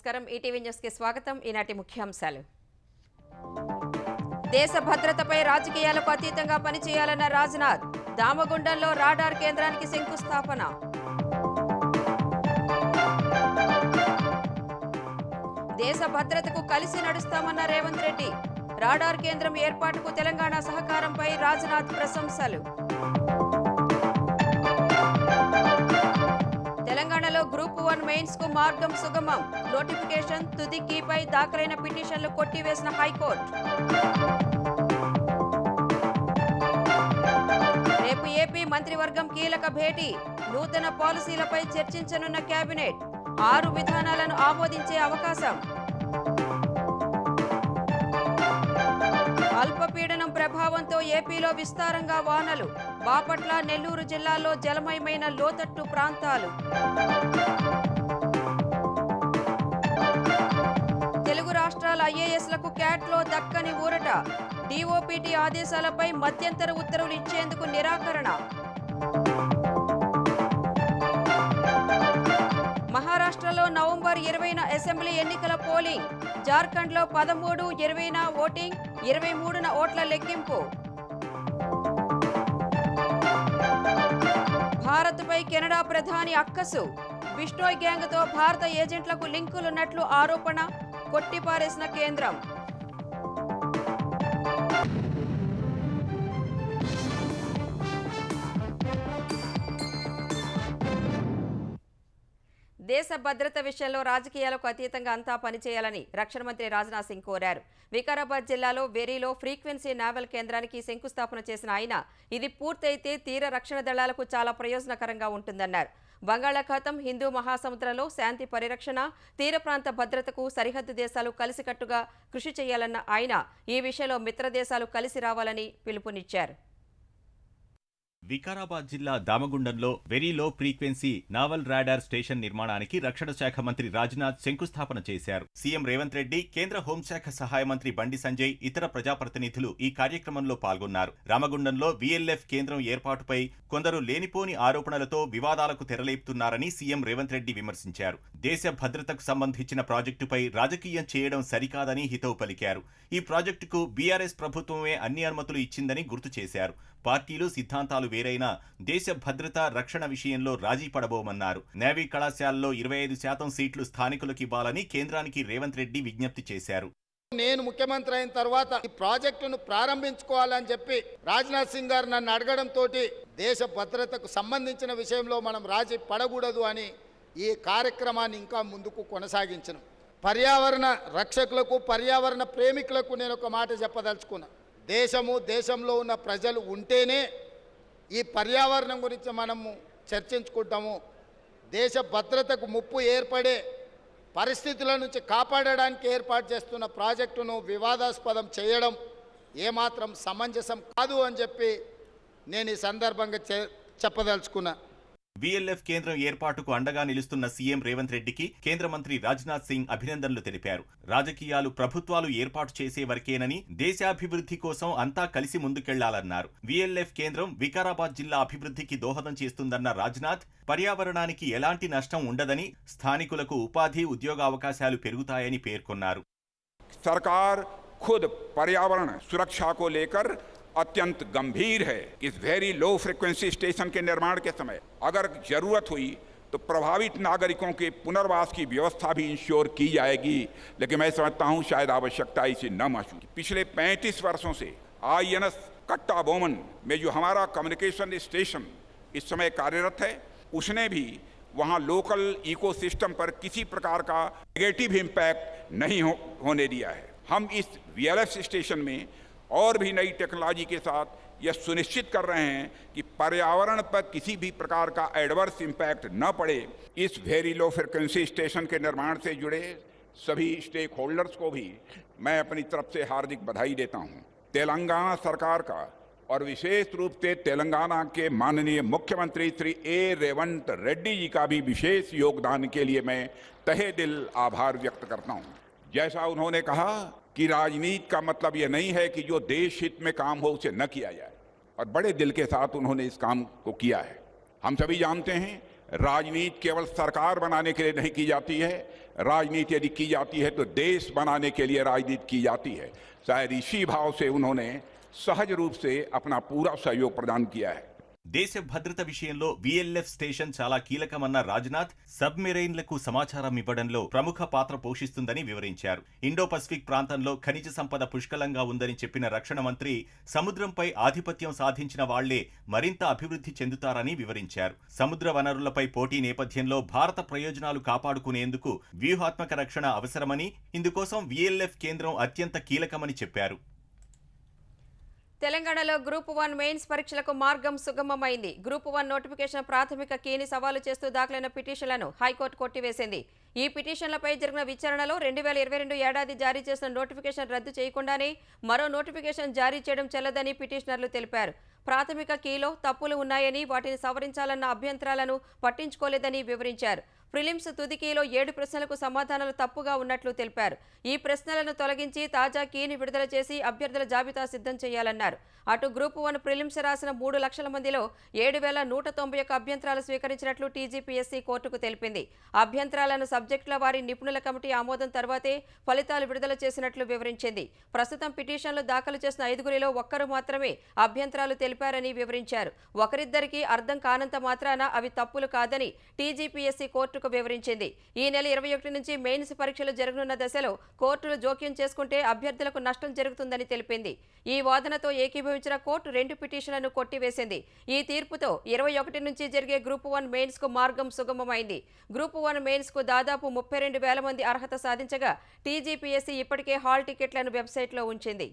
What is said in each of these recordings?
నమస్కారం ETV news కి స్వాగతం ఈనాటి ముఖ్యాంశాలు దేశ భద్రతపై రాజకీయాలకు అతీతంగా పనిచేయాలన్న రాజ్నాథ్ దామగుండంలో రాడార్ కేంద్రానికి శంకుస్థాపన దేశ భద్రతకు కలిసి నడుస్తామన్న రేవంత్ రెడ్డి రాడార్ కేంద్రం ఏర్పాటుకు తెలంగాణ సహకారంపై రాజ్నాథ్ ప్రశంసలు తెలంగాణలో గ్రూప్ 1 మెయిన్స్ కు మార్గం సుగమం నోటిఫికేషన్ తుది కీపై దాఖలైన పిటిషన్లు కొట్టివేసిన హైకోర్టు రేపు ఏపీ మంత్రివర్గం కీలక భేటీ నూతన పాలసీలపై చర్చించనున్న కేబినెట్ 6 విధానాలను ఆమోదించే అవకాశం అల్పపీడనం ప్రభావంతో ఏపీలో విస్తారంగా వానలు బాపట్ల నెల్లూరు జిల్లాల్లో జలమయమైన లోతట్టు ప్రాంతాలు తెలుగు రాష్ట్రాల ఐఏఎస్లకు క్యాట్లో దక్కని ఊరట డీఓపీటీ ఆదేశాలపై మధ్యంతర ఉత్తర్వులు ఇచ్చేందుకు నిరాకరణ మహారాష్ట్రలో నవంబర్ 20న అసెంబ్లీ ఎన్నికల పోలింగ్ జార్ఖండ్లో 13, 20న ఓటింగ్ 23న ఓట్ల లెక్కింపు భారత్పై కెనడా ప్రధాని అక్కసు బిష్నోయ్ గ్యాంగ్తో భారత ఏజెంట్లకు లింకులున్నట్లు ఆరోపణ కొట్టిపారేసిన కేంద్రం దేశ భద్రత విషయంలో రాజకీయాలకు అతీతంగా అంతా పనిచేయాలని రక్షణ మంత్రి రాజ్నాథ్ సింగ్ కోరారు. వికారాబాద్ జిల్లాలో వెరీలో ఫ్రీక్వెన్సీ నావల్ కేంద్రానికి శంకుస్థాపన చేసిన ఆయన ఇది పూర్తయితే తీర రక్షణ దళాలకు చాలా ప్రయోజనకరంగా ఉంటుందన్నారు. బంగాళాఖాతం హిందూ మహాసముద్రంలో శాంతి పరిరక్షణ తీర ప్రాంత భద్రతకు సరిహద్దు దేశాలు కలిసికట్టుగా కృషి చేయాలన్న ఆయన ఈ విషయంలో మిత్ర దేశాలు కలిసి రావాలని పిలుపునిచ్చారు. వికారాబాద్ జిల్లా దామగుండంలో very low frequency naval radar station నిర్మాణానికి రక్షణ శాఖ మంత్రి రాజ్నాథ్ శంకుస్థాపన చేశారు. సీఎం రేవంత్ రెడ్డి, కేంద్ర హోంశాఖ సహాయ మంత్రి బండి సంజయ్, ఇతర ప్రజాప్రతినిధులు ఈ కార్యక్రమంలో పాల్గొన్నారు. రామగుండంలో వీఎల్ఎఫ్ కేంద్రం ఏర్పాటుపై కొందరు లేనిపోని ఆరోపణలతో వివాదాలకు తెరలేపుతున్నారని సీఎం రేవంత్ రెడ్డి విమర్శించారు. దేశ భద్రతకు సంబంధించిన ప్రాజెక్టుపై రాజకీయం చేయడం సరికాదని హితవు పలికారు. ఈ ప్రాజెక్టుకు బీఆర్ఎస్ ప్రభుత్వమే అన్ని అనుమతులు ఇచ్చిందని గుర్తు చేశారు. పార్టీలు సిద్ధాంతాలు వేరైనా దేశ భద్రత రక్షణ విషయంలో రాజీ పడబోమన్నారు. నేవీ కళాశాలలో 25% సీట్లు స్థానికులకు ఇవ్వాలని కేంద్రానికి రేవంత్ రెడ్డి విజ్ఞప్తి చేశారు. నేను ముఖ్యమంత్రి అయిన తర్వాత ఈ ప్రాజెక్టును ప్రారంభించుకోవాలని చెప్పి రాజ్నాథ్ సింగ్ గారు నన్ను అడగడంతో దేశ భద్రతకు సంబంధించిన విషయంలో మనం రాజీ పడకూడదు అని ఈ కార్యక్రమాన్ని ఇంకా ముందుకు కొనసాగించను. పర్యావరణ రక్షకులకు, పర్యావరణ ప్రేమికులకు నేను ఒక మాట చెప్పదలుచుకున్నా. దేశంలో ఉన్న ప్రజలు ఉంటేనే ఈ పర్యావరణం గురించి మనము చర్చించుకుంటాము. దేశ భద్రతకు ముప్పు ఏర్పడే పరిస్థితుల నుంచి కాపాడడానికి ఏర్పాటు చేస్తున్న ప్రాజెక్టును వివాదాస్పదం చేయడం ఏమాత్రం సమంజసం కాదు అని చెప్పి నేను ఈ సందర్భంగా చెప్పదలుచుకున్నా. వీఎల్ఎఫ్ కేంద్రం ఏర్పాటుకు అండగా నిలుస్తున్న సీఎం రేవంత్ రెడ్డికి కేంద్ర మంత్రి రాజ్నాథ్ సింగ్ అభినందనలు తెలిపారు. రాజకీయాలు ప్రభుత్వాలు ఏర్పాటు చేసే వరకేనని దేశాభివృద్ధి కోసం అంతా కలిసి ముందుకెళ్లాలన్నారు. వీఎల్ఎఫ్ కేంద్రం వికారాబాద్ జిల్లా అభివృద్ధికి దోహదం చేస్తుందన్న రాజ్నాథ్ పర్యావరణానికి ఎలాంటి నష్టం ఉండదని, స్థానికులకు ఉపాధి, ఉద్యోగావకాశాలు పెరుగుతాయని పేర్కొన్నారు. सरकार खुद पर्यावरण सुरक्षा को लेकर अत्यंत गंभीर है. इस वेरी लो फ्रीक्वेंसी स्टेशन के निर्माण के समय अगर जरूरत हुई तो प्रभावित नागरिकों के पुनर्वास की व्यवस्था भी इंश्योर की जाएगी. लेकिन मैं समझता हूं शायद आवश्यकता इसे न महसूस. पिछले 35 वर्षों से INS कट्टा बोमन में जो हमारा कम्युनिकेशन स्टेशन इस समय कार्यरत है, उसने भी वहां लोकल इकोसिस्टम पर किसी प्रकार का नेगेटिव इम्पैक्ट नहीं होने दिया है. हम इस VLF स्टेशन में और भी नई टेक्नोलॉजी के साथ यह सुनिश्चित कर रहे हैं कि पर्यावरण पर किसी भी प्रकार का एडवर्स इम्पैक्ट न पड़े. इस वेरी लो फ्रिक्वेंसी स्टेशन के निर्माण से जुड़े सभी स्टेक होल्डर्स को भी मैं अपनी तरफ से हार्दिक बधाई देता हूं. तेलंगाना सरकार का और विशेष रूप से तेलंगाना के माननीय मुख्यमंत्री श्री A. रेवंत रेड्डी जी का भी विशेष योगदान के लिए मैं तहे दिल आभार व्यक्त करता हूं. जैसा उन्होंने कहा कि राजनीति का मतलब यह नहीं है कि जो देश हित में काम हो उसे न किया जाए, और बड़े दिल के साथ उन्होंने इस काम को किया है. हम सभी जानते हैं राजनीति केवल सरकार बनाने के लिए नहीं की जाती है, राजनीति यदि की जाती है तो देश बनाने के लिए राजनीति की जाती है। शायद इसी भाव से उन्होंने सहज रूप से अपना पूरा सहयोग प्रदान किया है। దేశ భద్రత విషయంలో విఎల్ఎఫ్ స్టేషన్ చాలా కీలకమన్న రాజ్నాథ్ సబ్మెరైన్లకు సమాచారం ఇవ్వడంలో ప్రముఖ పాత్ర పోషిస్తుందని వివరించారు. ఇండో పసిఫిక్ ప్రాంతంలో ఖనిజ సంపద పుష్కలంగా ఉందని చెప్పిన రక్షణ మంత్రి సముద్రంపై ఆధిపత్యం సాధించిన వాళ్లే మరింత అభివృద్ధి చెందుతారని వివరించారు. సముద్ర వనరులపై పోటీ నేపథ్యంలో భారత ప్రయోజనాలు కాపాడుకునేందుకు వ్యూహాత్మక రక్షణ అవసరమని, ఇందుకోసం విఎల్ఎఫ్ కేంద్రం అత్యంత కీలకమని చెప్పారు. తెలంగాణలో గ్రూప్ 1 మెయిన్స్ పరీక్షలకు మార్గం సుగమమైంది. గ్రూప్ 1 నోటిఫికేషన్ ప్రాథమిక కీని సవాలు చేస్తూ దాఖలైన పిటిషన్లను హైకోర్టు కొట్టివేసింది. ఈ పిటిషన్లపై జరిగిన విచారణలో 2022 ఏడాది జారీ చేసిన నోటిఫికేషన్ రద్దు చేయకుండానే మరో నోటిఫికేషన్ జారీ చేయడం చెల్లదని పిటిషనర్లు తెలిపారు. ప్రాథమిక కీలో తప్పులు ఉన్నాయని, వాటిని సవరించాలన్న అభ్యంతరాలను పట్టించుకోలేదని వివరించారు. ప్రిలిమ్స్ తుది కీలో 7 ప్రశ్నలకు సమాధానాలు తప్పుగా ఉన్నట్లు తెలిపారు. ఈ ప్రశ్నలను తొలగించి తాజా కీని విడుదల చేసి అభ్యర్థుల జాబితా సిద్ధం చేయాలన్నారు. అటు గ్రూప్ 1 ప్రిలిమ్స్ రాసిన 3 లక్షల మందిలో 7,191 అభ్యంతరాలు స్వీకరించినట్లు టీజీపీఎస్సీ కోర్టుకు తెలిపింది. అభ్యంతరాలను సబ్జెక్టుల వారి నిపుణుల కమిటీ ఆమోదం తర్వాతే ఫలితాలు విడుదల చేసినట్లు వివరించింది. ప్రస్తుతం పిటిషన్లు దాఖలు చేసిన 5గురిలో ఒక్కరు మాత్రమే అభ్యంతరాలు తెలిపారని వివరించారు. ఒకరిద్దరికి అర్థం కానంత మాత్రాన అవి తప్పులు కాదని టీజీపీఎస్సీ కోర్టుకు వివరించింది. ఈ నెల 21 నుంచి మెయిన్స్ పరీక్షలు జరగనున్న దశలో కోర్టులు జోక్యం చేసుకుంటే అభ్యర్థులకు నష్టం జరుగుతుందని తెలిపింది. ఈ వాదనతో ఏకీభవించిన కోర్టు 2 పిటిషన్లను కొట్టివేసింది. ఈ తీర్పుతో 21 నుంచి జరిగే గ్రూప్ 1 మెయిన్స్ కు మార్గం సుగమమైంది. గ్రూప్ 1 మెయిన్స్ కు దాదాపు 32,000 మంది అర్హత సాధించగా టీజీపీఎస్సీ ఇప్పటికే హాల్ టికెట్లను వెబ్సైట్లో ఉంచింది.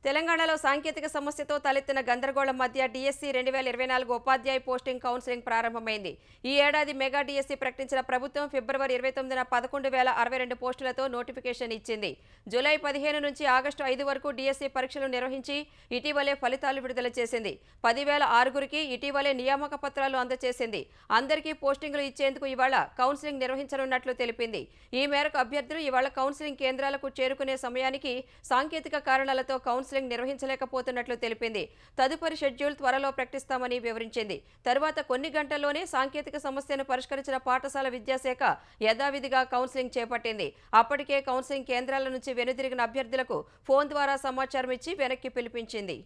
తెలంగాణలో సాంకేతిక సమస్యతో తలెత్తిన గందరగోళం మధ్య డిఎస్సి 2024 ఉపాధ్యాయ పోస్టింగ్ కౌన్సిలింగ్ ప్రారంభమైంది. ఈ ఏడాది మెగా డిఎస్సి ప్రకటించిన ప్రభుత్వం ఫిబ్రవరి 29న 11,062 పోస్టులతో నోటిఫికేషన్ ఇచ్చింది. జూలై 15 నుంచి ఆగస్టు 5 వరకు డిఎస్సి పరీక్షలు నిర్వహించి ఇటీవలే ఫలితాలు విడుదల చేసింది. 10,006 ఇటీవలే నియామక పత్రాలు అందజేసింది. అందరికీ పోస్టింగులు ఇచ్చేందుకు ఇవాళ కౌన్సిలింగ్ నిర్వహించనున్నట్లు తెలిపింది. ఈ మేరకు అభ్యర్థులు ఇవాళ కౌన్సిలింగ్ కేంద్రాలకు చేరుకునే సమయానికి సాంకేతిక కారణాలతో కౌన్సిలింగ్ నిర్వహించలేకపోతున్నట్లు తెలిపింది. తదుపరి షెడ్యూల్ త్వరలో ప్రకటిస్తామని వివరించింది. తరువాత కొన్ని గంటల్లోనే సాంకేతిక సమస్యను పరిష్కరించిన పాఠశాల విద్యాశాఖ యథావిధిగా కౌన్సిలింగ్ చేపట్టింది. అప్పటికే కౌన్సిలింగ్ కేంద్రాల నుంచి వెనుదిరిగిన అభ్యర్థులకు ఫోన్ ద్వారా సమాచారం ఇచ్చి వెనక్కి పిలిపించింది.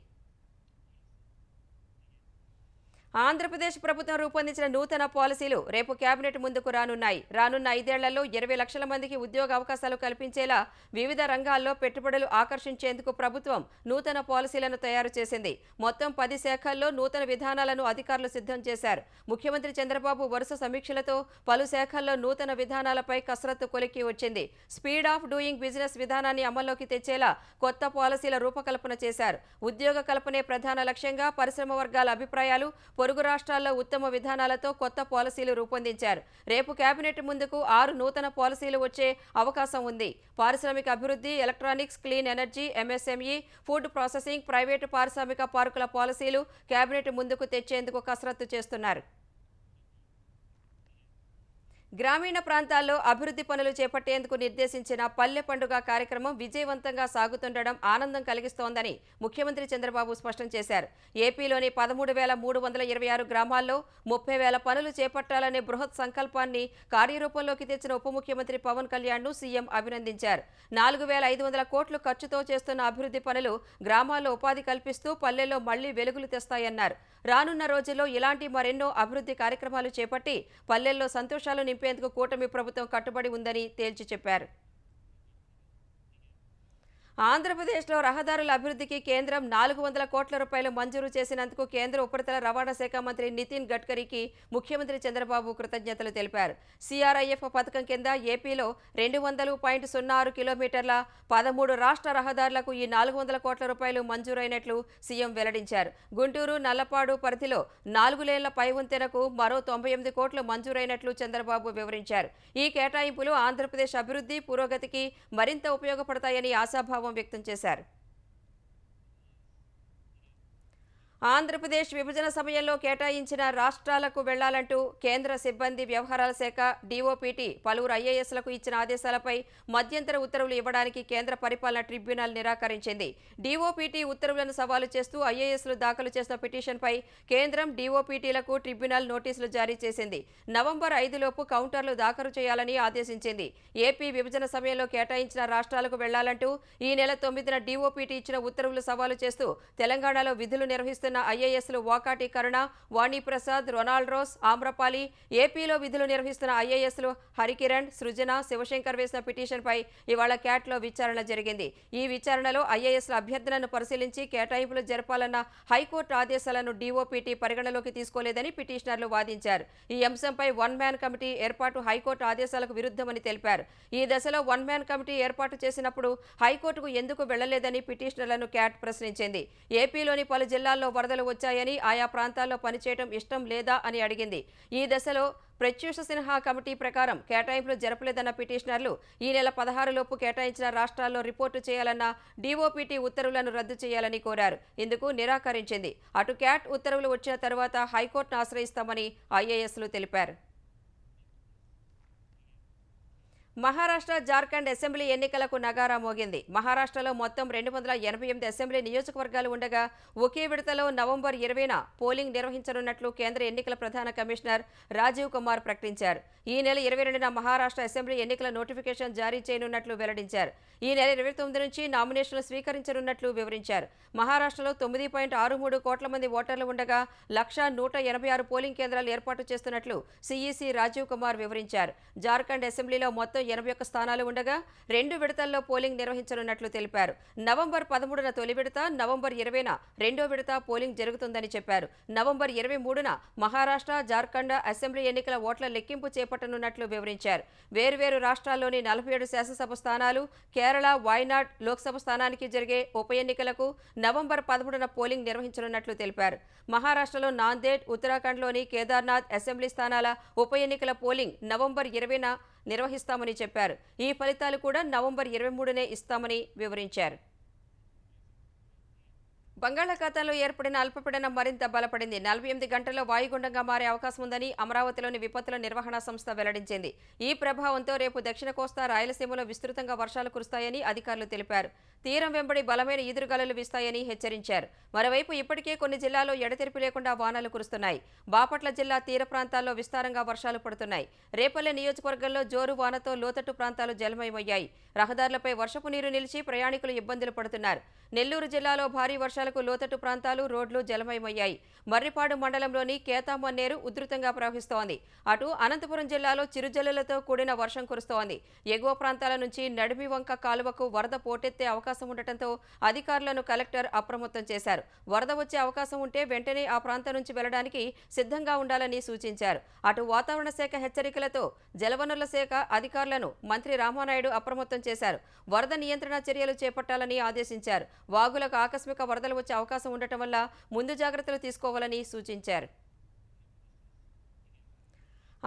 ఆంధ్రప్రదేశ్ ప్రభుత్వం రూపొందించిన నూతన పాలసీలు రేపు కేబినెట్ ముందుకు రానున్నాయి. రానున్న 5 ఏళ్లలో 20 లక్షల మందికి ఉద్యోగ అవకాశాలు కల్పించేలా వివిధ రంగాల్లో పెట్టుబడులు ఆకర్షించేందుకు ప్రభుత్వం నూతన పాలసీలను తయారు చేసింది. మొత్తం 10 శాఖల్లో నూతన విధానాలను అధికారులు సిద్ధం చేశారు. ముఖ్యమంత్రి చంద్రబాబు వరుస సమీక్షలతో పలు శాఖల్లో నూతన విధానాలపై కసరత్తు కొలిక్కి వచ్చింది. స్పీడ్ ఆఫ్ డూయింగ్ బిజినెస్ విధానాన్ని అమల్లోకి తెచ్చేలా కొత్త పాలసీల రూపకల్పన చేశారు. ఉద్యోగ కల్పనే ప్రధాన లక్ష్యంగా పరిశ్రమ వర్గాల అభిప్రాయాలు, పొరుగు రాష్ట్రాల్లో ఉత్తమ విధానాలతో కొత్త పాలసీలు రూపొందించారు. రేపు కేబినెట్ ముందుకు 6 నూతన పాలసీలు వచ్చే అవకాశం ఉంది. పారిశ్రామిక అభివృద్ధి, electronics, clean energy, MSME, food processing, private పారిశ్రామిక పార్కుల పాలసీలు కేబినెట్ ముందుకు తెచ్చేందుకు కసరత్తు చేస్తున్నారు. గ్రామీణ ప్రాంతాల్లో అభివృద్ధి పనులు చేపట్టేందుకు నిర్దేశించిన పల్లె పండుగ కార్యక్రమం విజయవంతంగా సాగుతుండడం ఆనందం కలిగిస్తోందని ముఖ్యమంత్రి చంద్రబాబు స్పష్టం చేశారు. ఏపీలోని 13,326 గ్రామాల్లో 30,000 పనులు చేపట్టాలనే బృహత్ సంకల్పాన్ని కార్యరూపంలోకి తెచ్చిన ఉప ముఖ్యమంత్రి పవన్ కళ్యాణ్ను సీఎం అభినందించారు. 4,500 కోట్లు ఖర్చుతో చేస్తున్న అభివృద్ధి పనులు గ్రామాల్లో ఉపాధి కల్పిస్తూ పల్లెల్లో మళ్లీ వెలుగులు తెస్తాయన్నారు. రానున్న రోజుల్లో ఇలాంటి మరెన్నో అభివృద్ధి కార్యక్రమాలు చేపట్టి పల్లెల్లో సంతోషాలు నింపేందుకు కూటమి ప్రభుత్వం కట్టుబడి ఉందని తేల్చి చెప్పారు. ఆంధ్రప్రదేశ్లో రహదారుల అభివృద్ధికి కేంద్రం 400 కోట్ల రూపాయలు మంజూరు చేసినందుకు కేంద్ర ఉపరితల రవాణా శాఖ మంత్రి నితిన్ గడ్కరీకి ముఖ్యమంత్రి చంద్రబాబు కృతజ్ఞతలు తెలిపారు. సిఆర్ఐఎఫ్ పథకం కింద ఏపీలో 200.06 కిలోమీటర్ల 13 రాష్ట్ర రహదారులకు ఈ 400 కోట్ల రూపాయలు మంజూరైనట్లు సీఎం వెల్లడించారు. గుంటూరు, నల్లపాడు పరిధిలో 4 లేన్ల పై వంతెనకు మరో 98 కోట్లు మంజూరైనట్లు చంద్రబాబు వివరించారు. ఈ కేటాయింపులు ఆంధ్రప్రదేశ్ అభివృద్ధి, పురోగతికి మరింత ఉపయోగపడతాయని ఆశాభావం వ్యక్తం చేశారు. ఆంధ్రప్రదేశ్ విభజన సమయంలో కేటాయించిన రాష్ట్రాలకు వెళ్లాలంటూ కేంద్ర సిబ్బంది వ్యవహారాల శాఖ డీఓపీటీ పలువురు ఐఏఎస్లకు ఇచ్చిన ఆదేశాలపై మధ్యంతర ఉత్తర్వులు ఇవ్వడానికి కేంద్ర పరిపాలన ట్రిబ్యునల్ నిరాకరించింది. డీఓపీటీ ఉత్తర్వులను సవాలు చేస్తూ ఐఏఎస్లు దాఖలు చేసిన పిటిషన్పై కేంద్రం డీఓపీటీలకు ట్రిబ్యునల్ నోటీసులు జారీ చేసింది. నవంబర్ 5లోపు కౌంటర్లు దాఖలు చేయాలని ఆదేశించింది. ఏపీ విభజన సమయంలో కేటాయించిన రాష్ట్రాలకు వెళ్లాలంటూ ఈ నెల 9న డీఓపీటీ ఇచ్చిన ఉత్తర్వులు సవాలు చేస్తూ తెలంగాణలో విధులు నిర్వహిస్తున్న ఐఏఎస్లు వాకాటి కరుణ, వాణిప్రసాద్, రొనాల్డ్ రోస్, ఆమ్రపాలి, ఏపీలో విధులు నిర్వహిస్తున్న ఐఏఎస్లు హరికిరణ్, సృజన, శివశంకర్ వేసిన పిటిషన్పై ఇవాళ క్యాట్లో విచారణ జరిగింది. ఈ విచారణలో ఐఏఎస్ల అభ్యర్థనను పరిశీలించి కేటాయింపులు జరపాలన్న హైకోర్టు ఆదేశాలను డీఓపీటీ పరిగణలోకి తీసుకోలేదని పిటిషనర్లు వాదించారు. ఈ అంశంపై వన్ మ్యాన్ కమిటీ ఏర్పాటు హైకోర్టు ఆదేశాలకు విరుద్ధమని తెలిపారు. ఈ దశలో వన్ మ్యాన్ కమిటీ ఏర్పాటు చేసినప్పుడు హైకోర్టుకు ఎందుకు వెళ్లలేదని పిటిషనర్లను క్యాట్ ప్రశ్నించింది. ఏపీలోని పలు జిల్లాల్లో వరదలు వచ్చాయని, ఆయా ప్రాంతాల్లో పనిచేయడం ఇష్టం లేదా అని అడిగింది. ఈ దశలో ప్రత్యూష సిన్హా కమిటీ ప్రకారం కేటాయింపులు జరపలేదన్న పిటిషనర్లు ఈ నెల 16లోపు కేటాయించిన రాష్ట్రాల్లో రిపోర్టు చేయాలన్న డీఓపీటీ ఉత్తర్వులను రద్దు చేయాలని కోరారు. ఇందుకు నిరాకరించింది. అటు క్యాట్ ఉత్తర్వులు వచ్చిన తర్వాత హైకోర్టును ఆశ్రయిస్తామని ఐఏఎస్లు తెలిపారు. మహారాష్ట్ర, జార్ఖండ్ అసెంబ్లీ ఎన్నికలకు నగారా మోగింది. మహారాష్ట్రలో మొత్తం 288 అసెంబ్లీ నియోజకవర్గాలు ఉండగా ఒకే విడతలో నవంబర్ 20న పోలింగ్ నిర్వహించనున్నట్లు కేంద్ర ఎన్నికల ప్రధాన కమిషనర్ రాజీవ్ కుమార్ ప్రకటించారు. ఈ నెల 22న మహారాష్ట్ర అసెంబ్లీ ఎన్నికల నోటిఫికేషన్ జారీ చేయనున్నట్లు వెల్లడించారు. ఈ నెల 29 నుంచి నామినేషన్లు స్వీకరించనున్నట్లు వివరించారు. మహారాష్ట్రలో 9.63 కోట్ల మంది ఓటర్లు ఉండగా 1,186 పోలింగ్ కేంద్రాలు ఏర్పాటు చేస్తున్నట్లు సీఈసీ రాజీవ్ కుమార్ వివరించారు. జార్ఖండ్ అసెంబ్లీలో మొత్తం 81 స్థానాలు ఉండగా 2 విడతల్లో పోలింగ్ నిర్వహించనున్నట్లు తెలిపారు. నవంబర్ 13న తొలి విడత, నవంబర్ 20న రెండో విడత పోలింగ్ జరుగుతుందని చెప్పారు. నవంబర్ 23న మహారాష్ట్ర, జార్ఖండ్ అసెంబ్లీ ఎన్నికల ఓట్ల లెక్కింపు చేపట్టనున్నట్లు వివరించారు. వేర్వేరు రాష్ట్రాల్లోని 47 శాసనసభ స్థానాలు, కేరళ, వాయనాడ్ లోక్సభ స్థానానికి జరిగే ఉప ఎన్నికలకు నవంబర్ 13న పోలింగ్ నిర్వహించనున్నట్లు తెలిపారు. మహారాష్ట్రలో నాందేడ్, ఉత్తరాఖండ్లోని కేదార్నాథ్ అసెంబ్లీ స్థానాల ఉప ఎన్నికల పోలింగ్ నవంబర్ 20న నిర్వహిస్తామని చెప్పారు. ఈ ఫలితాలు కూడా నవంబర్ 23నే ఇస్తామని వివరించారు. బంగాళాఖాతంలో ఏర్పడిన అల్పపీడనం మరింత బలపడింది. 48 గంటల్లో వాయుగుండంగా మారే అవకాశం ఉందని అమరావతిలోని విపత్తుల నిర్వహణ సంస్థ వెల్లడించింది. ఈ ప్రభావంతో రేపు దక్షిణ కోస్తా, రాయలసీమలో విస్తృతంగా వర్షాలు కురుస్తాయని అధికారులు తెలిపారు. తీరం వెంబడి బలమైన ఈదురుగాలులు వీస్తాయని హెచ్చరించారు. మరోవైపు ఇప్పటికే కొన్ని జిల్లాల్లో ఎడతెరిపి లేకుండా వానలు కురుస్తున్నాయి. బాపట్ల జిల్లా తీర ప్రాంతాల్లో విస్తారంగా వర్షాలు పడుతున్నాయి. రేపల్లె నియోజకవర్గంలో జోరు వానతో లోతట్టు ప్రాంతాలు జలమయమయ్యాయి. రహదారులపై వర్షపు నీరు నిలిచి ప్రయాణికులు ఇబ్బందులు పడుతున్నారు. నెల్లూరు జిల్లాలో భారీ వర్షాలకు లోతట్టు ప్రాంతాలు, రోడ్లు జలమయమయ్యాయి. మర్రిపాడు మండలంలోని కేతామన్నేరు ఉధృతంగా ప్రవహిస్తోంది. అటు అనంతపురం జిల్లాలో చిరుజల్లులతో కూడిన వర్షం కురుస్తోంది. ఎగువ ప్రాంతాల నుంచి నడిమివంక కాలువకు వరద పోటెత్తే అవకాశం ఉండటంతో అధికారులను కలెక్టర్ అప్రమత్తం చేశారు. వరద వచ్చే అవకాశం ఉంటే వెంటనే ఆ ప్రాంతం నుంచి వెళ్లడానికి సిద్ధంగా ఉండాలని సూచించారు. అటు వాతావరణ శాఖ హెచ్చరికలతో జలవనరుల శాఖ అధికారులను మంత్రి రామానాయుడు అప్రమత్తం చేశారు. వరద నియంత్రణ చర్యలు చేపట్టాలని ఆదేశించారు. వాగులకు ఆకస్మిక వరదలు వచ్చే అవకాశం ఉండటం వల్ల ముందు జాగ్రత్తలు తీసుకోవాలని సూచించారు.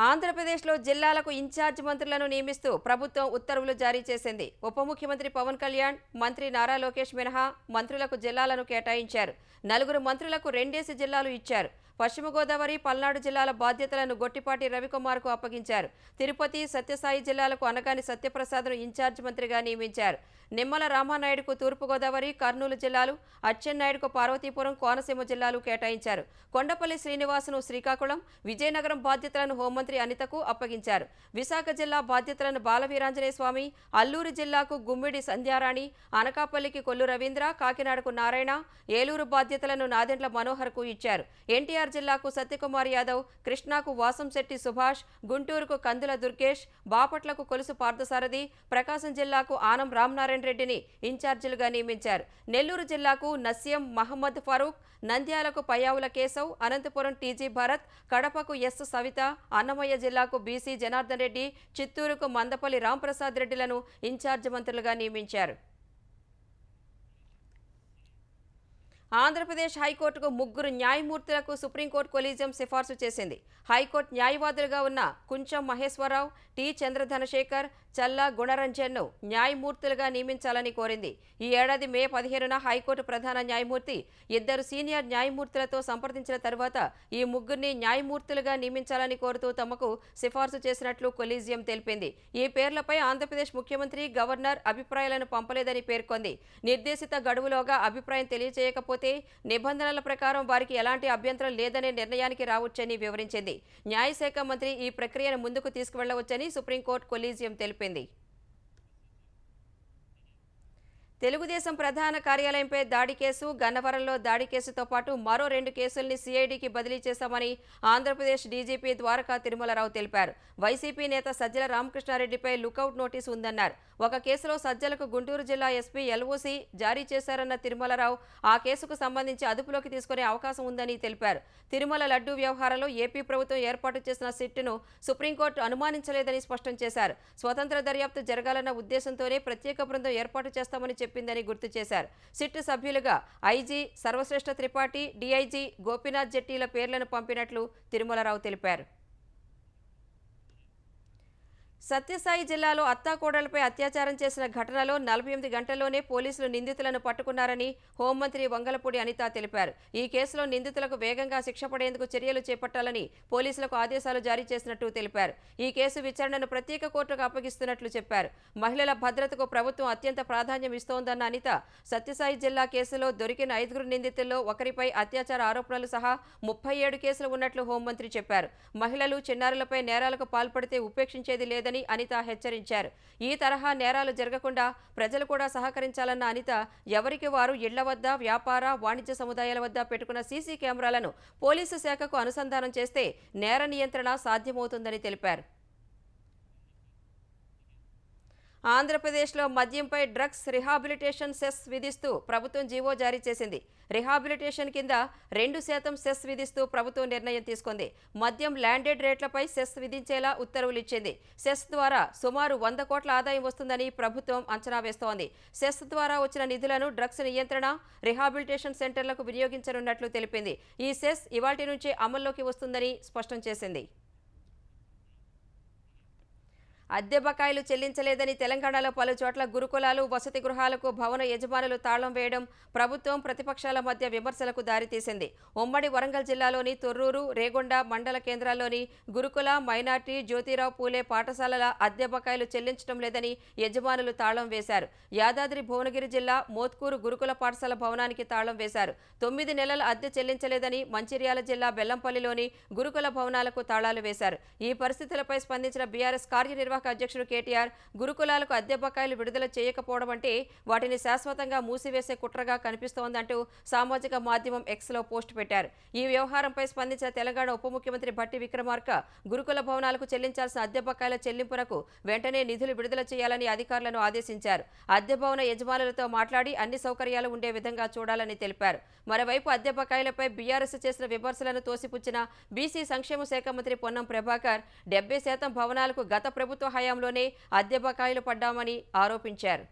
ఆంధ్రప్రదేశ్లో జిల్లాలకు ఇన్ఛార్జ్ మంత్రులను నియమిస్తూ ప్రభుత్వం ఉత్తర్వులు జారీ చేసింది. ఉప ముఖ్యమంత్రి పవన్ కళ్యాణ్, మంత్రి నారా లోకేష్ మినహా మంత్రులకు జిల్లాలను కేటాయించారు. 4 మంత్రులకు 2 జిల్లాలు ఇచ్చారు. పశ్చిమ గోదావరి, పల్నాడు జిల్లాల బాధ్యతలను గొట్టిపాటి రవికుమార్కు అప్పగించారు. తిరుపతి, సత్యసాయి జిల్లాలకు అనగాని సత్యప్రసాద్ను ఇన్ఛార్జ్ మంత్రిగా నియమించారు. నిమ్మల రామానాయుడుకు తూర్పుగోదావరి, కర్నూలు జిల్లాలు, అచ్చెన్నాయుడుకు పార్వతీపురం, కోనసీమ జిల్లాలు కేటాయించారు. కొండపల్లి శ్రీనివాసును శ్రీకాకుళం, విజయనగరం బాధ్యతలను హోంమంత్రి అనితకు అప్పగించారు. విశాఖ జిల్లా బాధ్యతలను బాలవీరాంజనేయ స్వామి, అల్లూరు జిల్లాకు గుమ్మిడి సంధ్యారాణి, అనకాపల్లికి కొల్లు రవీంద్ర, కాకినాడకు నారాయణ, ఏలూరు బాధ్యతలను నాదెండ్ల మనోహర్కు ఇచ్చారు. ఎన్టీఆర్ జిల్లాకు సత్యకుమార్ యాదవ్, కృష్ణాకు వాసంశెట్టి సుభాష్, గుంటూరుకు కందుల దుర్గేష్, బాపట్లకు కొలుసు పార్థసారథి, ప్రకాశం జిల్లాకు ఆనం రామనారాయణ రెడ్డిని ఇన్ఛార్జీలుగా నియమించారు. నెల్లూరు జిల్లాకు నసీం మహమ్మద్ ఫరూక్, నంద్యాలకు పయ్యావుల కేశవ్, అనంతపురం టీజీ భరత్, కడపకు ఎస్ సవిత, అన్నమయ్య జిల్లాకు బీసీ జనార్దన్ రెడ్డి, చిత్తూరుకు మందపల్లి రాంప్రసాద్ రెడ్డిలను ఇన్ఛార్జ్ మంత్రులుగా నియమించారు. ఆంధ్రప్రదేశ్ హైకోర్టుకు 3 న్యాయమూర్తులకు సుప్రీంకోర్టు కొలీజియం సిఫార్సు చేసింది. హైకోర్టు న్యాయవాదులుగా ఉన్న కుంచం మహేశ్వరరావు, టి చంద్రధనశేఖర్, చల్లా గుణరంజన్ను న్యాయమూర్తులుగా నియమించాలని కోరింది. ఈ ఏడాది మే 15న హైకోర్టు ప్రధాన న్యాయమూర్తి 2 సీనియర్ న్యాయమూర్తులతో సంప్రదించిన తర్వాత ఈ ముగ్గురిని న్యాయమూర్తులుగా నియమించాలని కోరుతూ తమకు సిఫార్సు చేసినట్లు కొలీజియం తెలిపింది. ఈ పేర్లపై ఆంధ్రప్రదేశ్ ముఖ్యమంత్రి, గవర్నర్ అభిప్రాయాలను పంపలేదని పేర్కొంది. నిర్దేశిత గడువులోగా అభిప్రాయం తెలియజేయకపోతే నిబంధనల ప్రకారం వారికి ఎలాంటి అభ్యంతరం లేదనే నిర్ణయానికి రావచ్చని వివరించింది. న్యాయశాఖ మంత్రి ఈ ప్రక్రియను ముందుకు తీసుకువెళ్లవచ్చని సుప్రీంకోర్టు కొలీజియం తెలిపింది. తెలుగుదేశం ప్రధాన కార్యాలయంపై దాడి కేసు, గన్నవరంలో దాడి కేసుతో పాటు మరో 2 కేసుల్ని సిఐడికి బదిలీ చేశామని ఆంధ్రప్రదేశ్ డీజీపీ ద్వారకా తిరుమలరావు తెలిపారు. వైసీపీ నేత సజ్జల రామకృష్ణారెడ్డిపై లుకౌట్ నోటీసు ఉందన్నారు. ఒక కేసులో సజ్జలకు గుంటూరు జిల్లా ఎస్పీ ఎల్ఓసీ జారీ చేశారన్న తిరుమలరావు ఆ కేసుకు సంబంధించి అదుపులోకి తీసుకునే అవకాశం ఉందని తెలిపారు. తిరుమల లడ్డూ వ్యవహారంలో ఏపీ ప్రభుత్వం ఏర్పాటు చేసిన సిట్ను సుప్రీంకోర్టు అనుమానించలేదని స్పష్టం చేశారు. స్వతంత్ర దర్యాప్తు జరగాలన్న ఉద్దేశంతోనే ప్రత్యేక బృందం ఏర్పాటు చేస్తామని చెప్పిందని గుర్తు చేశారు. సిట్ సభ్యులుగా ఐజీ సర్వశ్రేష్ఠ త్రిపాఠి, డీఐజీ గోపీనాథ్ జెట్టీల పేర్లను పంపినట్లు తిరుమలరావు తెలిపారు. సత్యసాయి జిల్లాలో అత్తాకోడలపై అత్యాచారం చేసిన ఘటనలో 48 గంటల్లోనే పోలీసులు నిందితులను పట్టుకున్నారని హోంమంత్రి వంగలపూడి అనిత తెలిపారు. ఈ కేసులో నిందితులకు వేగంగా శిక్ష పడేందుకు చర్యలు చేపట్టాలని పోలీసులకు ఆదేశాలు జారీ చేసినట్టు తెలిపారు. ఈ కేసు విచారణను ప్రత్యేక కోర్టుకు అప్పగిస్తున్నట్లు చెప్పారు. మహిళల భద్రతకు ప్రభుత్వం అత్యంత ప్రాధాన్యం ఇస్తోందన్న అనిత సత్యసాయి జిల్లా కేసులో దొరికిన 5 నిందితుల్లో ఒకరిపై అత్యాచార ఆరోపణలు సహా 37 కేసులు ఉన్నట్లు హోంమంత్రి చెప్పారు. మహిళలు, చిన్నారులపై నేరాలకు పాల్పడితే ఉపేక్షించేది లేదని అనిత హెచ్చరించారు. ఈ తరహా నేరాలు జరగకుండా ప్రజలు కూడా సహకరించాలన్న అనిత ఎవరికి వారు ఇళ్ల వద్ద, వ్యాపార, వాణిజ్య సముదాయాల వద్ద పెట్టుకున్న సీసీ కెమెరాలను పోలీసు శాఖకు అనుసంధానం చేస్తే నేర నియంత్రణ సాధ్యమవుతుందని తెలిపారు. ఆంధ్రప్రదేశ్లో మద్యంపై డ్రగ్స్ రిహాబిలిటేషన్ సెస్ విధిస్తూ ప్రభుత్వం జీవో జారీ చేసింది. రిహాబిలిటేషన్ కింద 2% సెస్ విధిస్తూ ప్రభుత్వం నిర్ణయం తీసుకుంది. మద్యం ల్యాండెడ్ రేట్లపై సెస్ విధించేలా ఉత్తర్వులు ఇచ్చింది. సెస్ ద్వారా సుమారు 100 కోట్ల ఆదాయం వస్తుందని ప్రభుత్వం అంచనా వేస్తోంది. సెస్ ద్వారా వచ్చిన నిధులను డ్రగ్స్ నియంత్రణ, రిహాబిలిటేషన్ సెంటర్లకు వినియోగించనున్నట్లు తెలిపింది. ఈ సెస్ ఇవాల్టి నుంచే అమల్లోకి వస్తుందని స్పష్టం చేసింది. అద్దె బకాయిలు చెల్లించలేదని తెలంగాణలో పలు చోట్ల గురుకులాలు, వసతి గృహాలకు భవన యజమానులు తాళం వేయడం ప్రభుత్వం, ప్రతిపక్షాల మధ్య విమర్శలకు దారితీసింది. ఉమ్మడి వరంగల్ జిల్లాలోని తొర్రూరు, రేగొండ మండల కేంద్రాల్లోని గురుకుల, మైనార్టీ, జ్యోతిరావు పూలే పాఠశాలల అద్దె బకాయిలు చెల్లించడం లేదని యజమానులు తాళం వేశారు. యాదాద్రి భువనగిరి జిల్లా మోత్కూరు గురుకుల పాఠశాల భవనానికి తాళం వేశారు. 9 నెలల అద్దె చెల్లించలేదని మంచిర్యాల జిల్లా బెల్లంపల్లిలోని గురుకుల భవనాలకు తాళాలు వేశారు. ఈ పరిస్థితులపై స్పందించిన బీఆర్ఎస్ కార్యనిర్వాహక అధ్యక్షుడు కేటీఆర్ గురుకులాలకు అద్దె బకాయిలు విడుదల చేయకపోవడం అంటే వాటిని శాశ్వతంగా మూసివేసే కుట్రగా కనిపిస్తోందంటూ సామాజిక మాధ్యమం ఎక్స్లో పోస్ట్ పెట్టారు. ఈ వ్యవహారంపై స్పందించిన తెలంగాణ ఉప ముఖ్యమంత్రి భట్టి విక్రమార్క గురుకుల భవనాలకు చెల్లించాల్సిన అద్దె బకాయిల చెల్లింపునకు వెంటనే నిధులు విడుదల చేయాలని అధికారులను ఆదేశించారు. అద్దె భవన యజమానులతో మాట్లాడి అన్ని సౌకర్యాలు ఉండే విధంగా చూడాలని తెలిపారు. మరోవైపు అద్దె బకాయిలపై బీఆర్ఎస్ చేసిన విమర్శలను తోసిపుచ్చిన బీసీ సంక్షేమ శాఖ మంత్రి పొన్నం ప్రభాకర్ 70% భవనాలకు గత ప్రభుత్వ హయాంలోనే అద్దె బకాయిలు పడ్డామని ఆరోపించారు.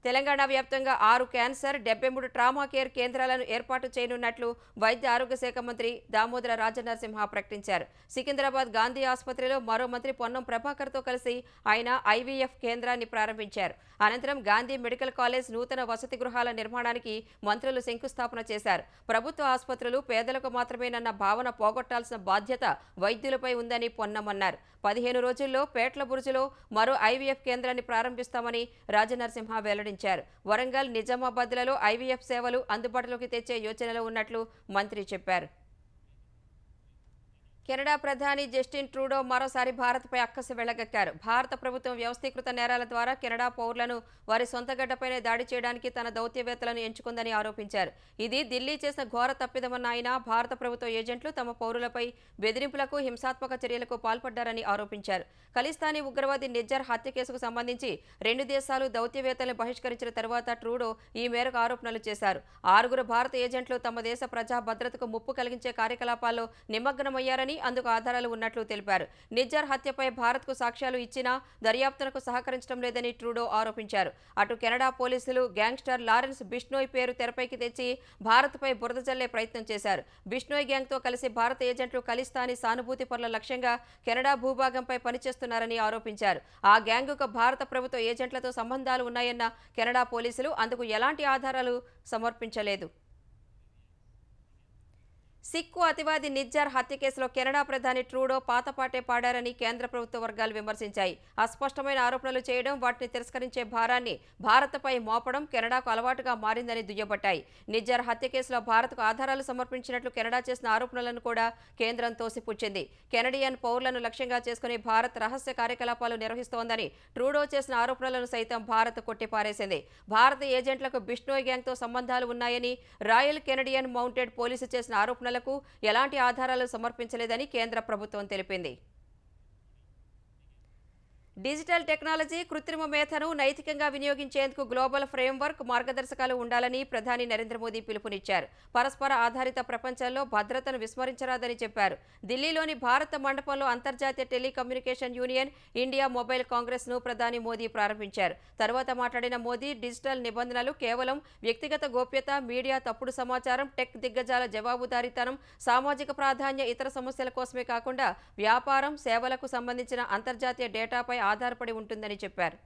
తెలంగాణ వ్యాప్తంగా 6 క్యాన్సర్, 73 ట్రామా కేర్ కేంద్రాలను ఏర్పాటు చేయనున్నట్లు వైద్య ఆరోగ్య శాఖ మంత్రి దామోదర రాజనరసింహ ప్రకటించారు. సికింద్రాబాద్ గాంధీ ఆసుపత్రిలో మరో మంత్రి పొన్నం ప్రభాకర్తో కలిసి ఆయన ఐవీఎఫ్ కేంద్రాన్ని ప్రారంభించారు. అనంతరం గాంధీ మెడికల్ కాలేజ్ నూతన వసతి గృహాల నిర్మాణానికి మంత్రులు శంకుస్థాపన చేశారు. ప్రభుత్వ ఆసుపత్రులు పేదలకు మాత్రమేనన్న భావన పోగొట్టాల్సిన బాధ్యత వైద్యులపై ఉందని పొన్నం అన్నారు. 15 రోజుల్లో పేట్ల బురుజులో మరో ఐవీఎఫ్ కేంద్రాన్ని ప్రారంభిస్తామని రాజనరసింహ వెల్లడించారు. వరంగల్, నిజామాబాద్లలో ఐవీఎఫ్ సేవలు అందుబాటులోకి తెచ్చే యోచనలో ఉన్నట్లు మంత్రి చెప్పారు. కెనడా ప్రధాని జస్టిన్ ట్రూడో మరోసారి భారత్పై అక్కసు వెళ్లగక్కారు. భారత ప్రభుత్వం వ్యవస్థీకృత నేరాల ద్వారా కెనడా పౌరులను వారి సొంత గడ్డపైనే దాడి చేయడానికి తన దౌత్యవేత్తలను ఎంచుకుందని ఆరోపించారు. ఇది ఢిల్లీ చేసిన ఘోర తప్పిదమన్న ఆయన భారత ప్రభుత్వ ఏజెంట్లు తమ పౌరులపై బెదిరింపులకు, హింసాత్మక చర్యలకు పాల్పడ్డారని ఆరోపించారు. ఖలిస్తానీ ఉగ్రవాది నిజ్జర్ హత్య కేసుకు సంబంధించి 2 దేశాలు దౌత్యవేత్తలను బహిష్కరించిన తర్వాత ట్రూడో ఈ మేరకు ఆరోపణలు చేశారు. 6 భారత ఏజెంట్లు తమ దేశ ప్రజా భద్రతకు ముప్పు కలిగించే కార్యకలాపాల్లో నిమగ్నమయ్యారని, చేశారని అందుకు ఆధారాలు ఉన్నట్లు తెలిపారు. నిజ్జర్ హత్యపై భారత్కు సాక్ష్యాలు ఇచ్చినా దర్యాప్తునకు సహకరించడం లేదని ట్రూడో ఆరోపించారు. అటు కెనడా పోలీసులు గ్యాంగ్స్టర్ లారెన్స్ బిష్నోయ్ పేరు తెరపైకి తెచ్చి భారత్పై బురద జల్లే ప్రయత్నం చేశారు. బిష్నోయ్ గ్యాంగ్తో కలిసి భారత ఏజెంట్లు ఖలిస్తానీ సానుభూతి పరుల లక్ష్యంగా కెనడా భూభాగంపై పనిచేస్తున్నారని ఆరోపించారు. ఆ గ్యాంగుకు భారత ప్రభుత్వ ఏజెంట్లతో సంబంధాలు ఉన్నాయన్న కెనడా పోలీసులు అందుకు ఎలాంటి ఆధారాలు సమర్పించలేదు. సిక్కు అతివాది నిజ్జర్ హత్య కేసులో కెనడా ప్రధాని ట్రూడో పాతపాటే పాడారని కేంద్ర ప్రభుత్వ వర్గాలు విమర్శించాయి. అస్పష్టమైన ఆరోపణలు చేయడం, వాటిని తిరస్కరించే భారాన్ని భారత్పై మోపడం కెనడాకు అలవాటుగా మారిందని దుయ్యబట్టాయి. నిజ్జర్ హత్య కేసులో భారత్కు ఆధారాలు సమర్పించినట్లు కెనడా చేసిన ఆరోపణలను కూడా కేంద్రం తోసిపుచ్చింది. కెనడియన్ పౌరులను లక్ష్యంగా చేసుకుని భారత్ రహస్య కార్యకలాపాలు నిర్వహిస్తోందని ట్రూడో చేసిన ఆరోపణలను సైతం భారత్ కొట్టిపారేసింది. భారత ఏజెంట్లకు బిష్నోయ్ గ్యాంగ్తో సంబంధాలు ఉన్నాయని రాయల్ కెనడియన్ మౌంటెడ్ పోలీసు చేసిన ఆరోపణలు ఎలాంటి ఆధారాలు సమర్పించలేదని కేంద్ర ప్రభుత్వం తెలిపింది. డిజిటల్ టెక్నాలజీ, కృత్రిమ మేధను నైతికంగా వినియోగించేందుకు గ్లోబల్ ఫ్రేమ్వర్క్, మార్గదర్శకాలు ఉండాలని ప్రధాని నరేంద్ర మోదీ పిలుపునిచ్చారు. పరస్పర ఆధారిత ప్రపంచంలో భద్రతను విస్మరించరాదని చెప్పారు. ఢిల్లీలోని భారత మండపంలో అంతర్జాతీయ టెలికమ్యూనికేషన్ యూనియన్ ఇండియా మొబైల్ కాంగ్రెస్ను ప్రధాని మోదీ ప్రారంభించారు. తర్వాత మాట్లాడిన మోదీ డిజిటల్ నిబంధనలు కేవలం వ్యక్తిగత గోప్యత, మీడియా తప్పుడు సమాచారం, టెక్ దిగ్గజాల జవాబుదారీతనం, సామాజిక ప్రాధాన్య ఇతర సమస్యల కోసమే కాకుండా వ్యాపారం, సేవలకు సంబంధించిన అంతర్జాతీయ డేటాపై ఆధారపడి ఉంటుందని చెప్పారు.